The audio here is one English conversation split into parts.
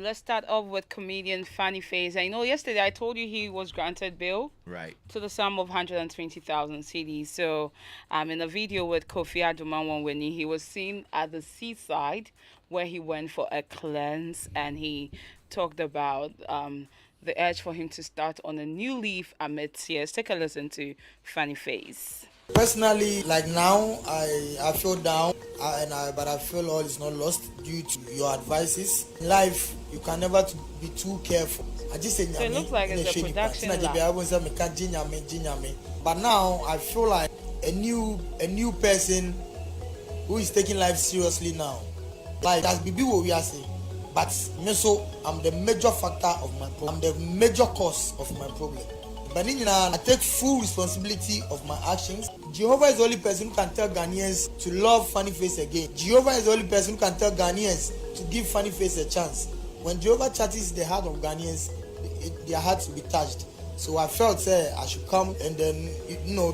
Let's start off with comedian Fanny Faze. I know yesterday I told you he was granted bail Right. to the sum of 120,000 CDs. So, in a video with Kofi Adumanwan Winnie, he was seen at the seaside where he went for a cleanse, and he talked about the urge for him to start on a new leaf amid tears. Take a listen to Fanny Faze. Personally, like now, I feel down, but I feel all is not lost due to your advices. In life, you can never be too careful. I just say So it looks like it's a production line. But now I feel like a new person who is taking life seriously now. Like that's Bibi what we are saying. But me so I'm the major factor of my problem. I'm the major cause of my problem. But I take full responsibility of my actions. Jehovah is the only person who can tell Ghanaians to love Funny Face again. Jehovah is the only person who can tell Ghanaians to give Funny Face a chance. When Jehovah touches the heart of Ghanaians, their hearts will be touched. So I felt I should come and then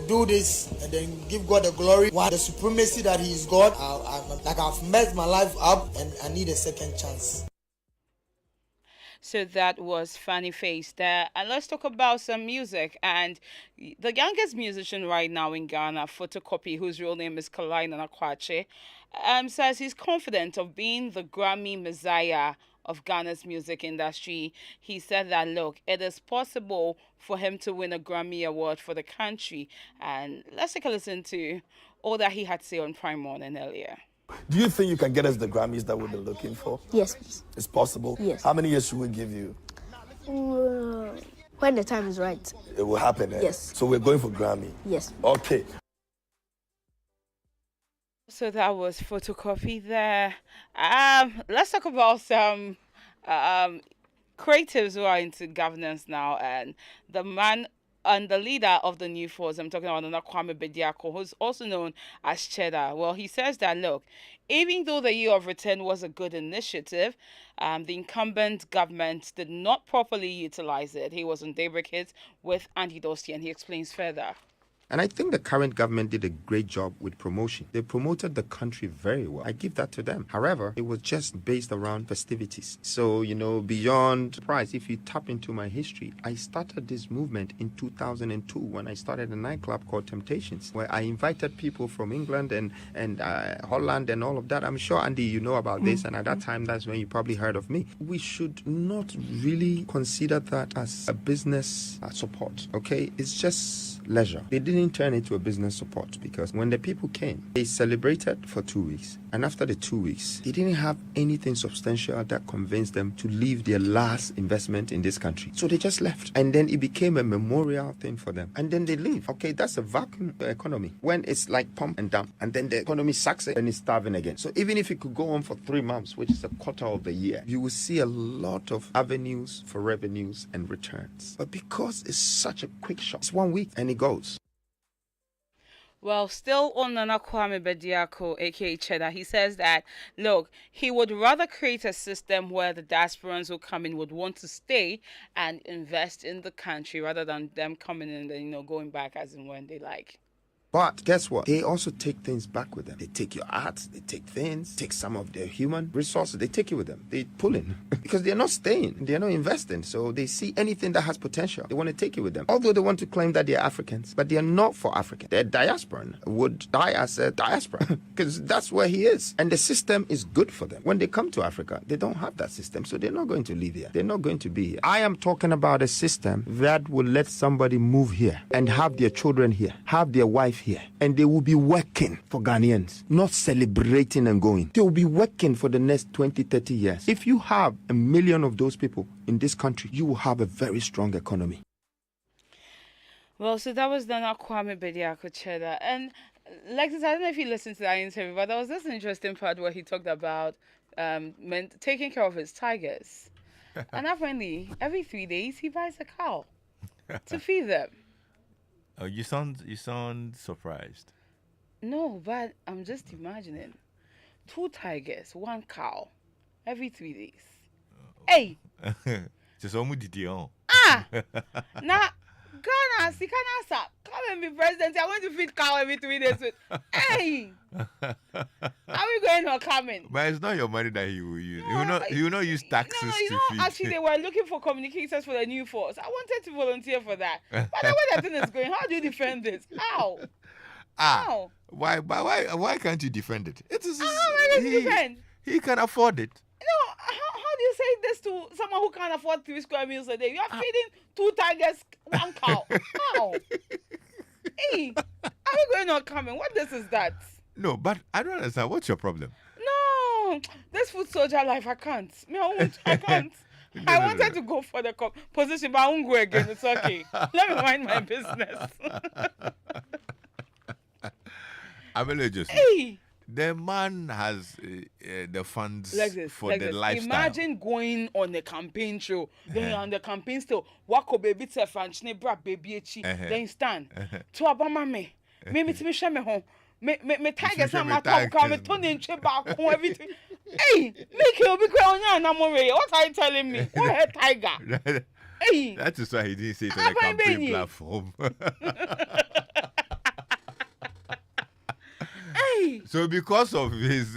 do this and then give God the glory. One, the supremacy that He is God. I've messed my life up and I need a second chance. So that was Fanny Face there. And let's talk about some music. And the youngest musician right now in Ghana, Photocopy, whose real name is Kalai Nanakwache, says he's confident of being the Grammy Messiah of Ghana's music industry. He said that, look, it is possible for him to win a Grammy Award for the country. And let's take a listen to all that he had to say on Prime Morning earlier. Do you think you can get us the Grammys that we've been looking for? Yes, please. It's possible? Yes. How many years should we give you? When the time is right. It will happen, eh? Yes. So we're going for Grammy? Yes. Okay. So that was Photocopy there. Let's talk about some creatives who are into governance now, and the man and the leader of the new force, I'm talking about Nana Kwame Bediako, who's also known as Cheddar. Well, he says that, look, even though the year of return was a good initiative, the incumbent government did not properly utilize it. He was on Daybreak Hits with Andy Dosti, and he explains further. And I think the current government did a great job with promotion. They promoted the country very well. I give that to them. However, it was just based around festivities. So, beyond price, if you tap into my history, I started this movement in 2002 when I started a nightclub called Temptations, where I invited people from England and Holland and all of that. I'm sure, Andy, you know about this. And at that time, that's when you probably heard of me. We should not really consider that as a business support, okay? It's just leisure. They didn't turn into a business support because when the people came, they celebrated for 2 weeks. And after the 2 weeks, they didn't have anything substantial that convinced them to leave their last investment in this country. So they just left. And then it became a memorial thing for them. And then they leave. Okay, that's a vacuum economy. When it's like pump and dump, and then the economy sucks it and it's starving again. So even if it could go on for 3 months, which is a quarter of the year, you will see a lot of avenues for revenues and returns. But because it's such a quick shot, it's 1 week and it goes. Well, still on Nana Kwame Bediako, aka Cheddar, he says that, look, he would rather create a system where the diasporans who come in would want to stay and invest in the country rather than them coming in and, going back as and when they like. But guess what? They also take things back with them. They take your arts, they take things, take some of their human resources, they take it with them. They pull in because they're not staying, they're not investing. So they see anything that has potential, they want to take it with them. Although they want to claim that they're Africans, but they are not for Africa. They're diasporan, would die as a diaspora because that's where he is. And the system is good for them. When they come to Africa, they don't have that system, so they're not going to live here. They're not going to be here. I am talking about a system that will let somebody move here and have their children here, have their wife here, and they will be working for Ghanaians, not celebrating and going. They will be working for the next 20, 30 years. If you have 1 million of those people in this country, you will have a very strong economy. Well, so that was Nana Kwame Bediako Cheddar. And Lexis, I don't know if you listened to that interview, but there was this interesting part where he talked about taking care of his tigers. And apparently, every 3 days, he buys a cow to feed them. Oh, you sound surprised. No, but I'm just imagining 2 tigers, 1 cow, every 3 days. Hey, Just almost did now Ghana, Sikanasa, come and be president. I want to feed cow every 3 days. Hey, are we going or coming? But it's not your money that he will use. No, He will not use taxes No, to feed. actually, they were looking for communicators for the new force. I wanted to volunteer for that. But the way that thing is going, how do you defend this? How? How? Why can't you defend it? It is. How am I going to defend? He can afford it. No, how do you say this to someone who can't afford 3 square meals a day? You are feeding 2 tigers, 1 cow. How? Hey, are we going or coming? What this is that? No, but I don't understand. What's your problem? No, this food soldier life, I can't. I can't. I wanted to go for the position, but I won't go again. It's okay. Let me mind my business. Amelley Djosu. Hey. The man has the funds for the lifestyle. Imagine going on a campaign show. Then you're on the campaign still. Wako baby te French ne bra baby echi. Then stand. To abama me. Me share me home. Me tigers na matter come me turn in back home everything. Hey, make you be going on na more. What are you telling me? What a tiger. Hey. That is why he didn't say it on the campaign platform. So because of his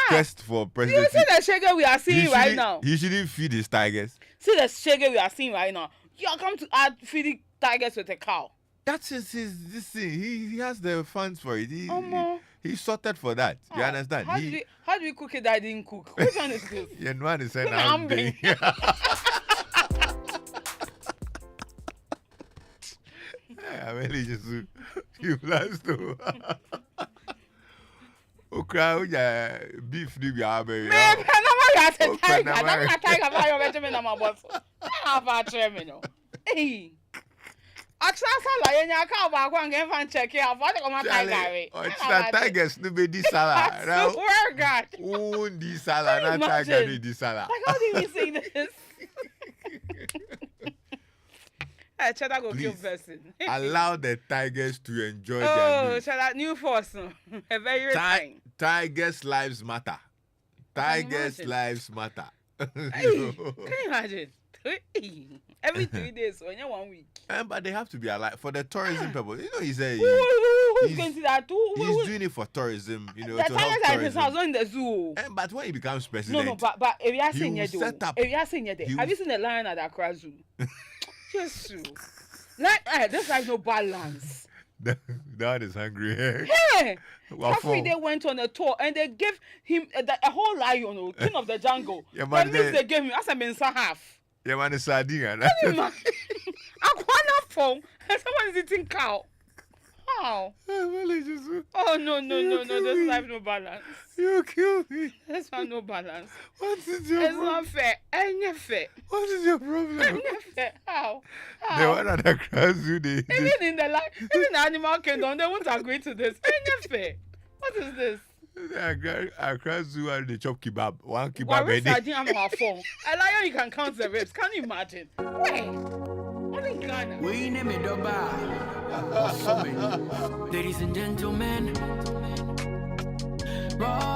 quest for presidency, you see the sugar we are seeing right now? He shouldn't feed his tigers. See the sugar we are seeing right now? You are come to add feeding tigers with a cow. That's just this thing. He has the funds for it. He sorted for that. You understand? How do we cook it that I didn't cook? Which one is this? Yeah, no one is saying I'm Amelley Djosu, you last to. Okra, beef, do you have a tiger? I'm a tiger. I'm Benjamin. I'm a boss. I have a terminal. Hey. I trust a lion. I can't go and get fan check here. What am I tiger? It's not tigers. No be this salad. Now, God. Oh, this salad. Not tiger. Do this salad. Like how do we say this? Cheddar go kill person. Allow the tigers to enjoy their meal. Oh, Cheddar, new force. A very time. Tigers' lives matter. Tigers' lives matter. Hey, can you imagine? Every 3 days, when you're 1 week. But they have to be alive for the tourism purpose. You know, he's going to that too? He's doing it for tourism. You know, the to help tourism. House in the zoo. But when he becomes president, No, but if you are saying have you seen the lion at Accra Zoo? Just like this has no balance. That is hungry. Hey, Afri, they went on a tour and they gave him a whole lion, king of the jungle. Yeah, that means they gave him as a mensa half. Yeah, man, it's sardine. I want phone and someone is eating cow. How? Oh no! This life no balance. You kill me. This one no balance. What is your It's problem? not fair. Ain't fair. What is your problem? Ain't fair. How? The one at the grass zoo, Even in the even the animal kingdom, they won't agree to this. Ain't fair. What is this? Accra Zoo and the chop kebab. One kebab Well, a day. I'm our phone. A lion, you can count the ribs. Can you imagine? Wait. What in Ghana? We name it Doba. Ladies and gentlemen, raw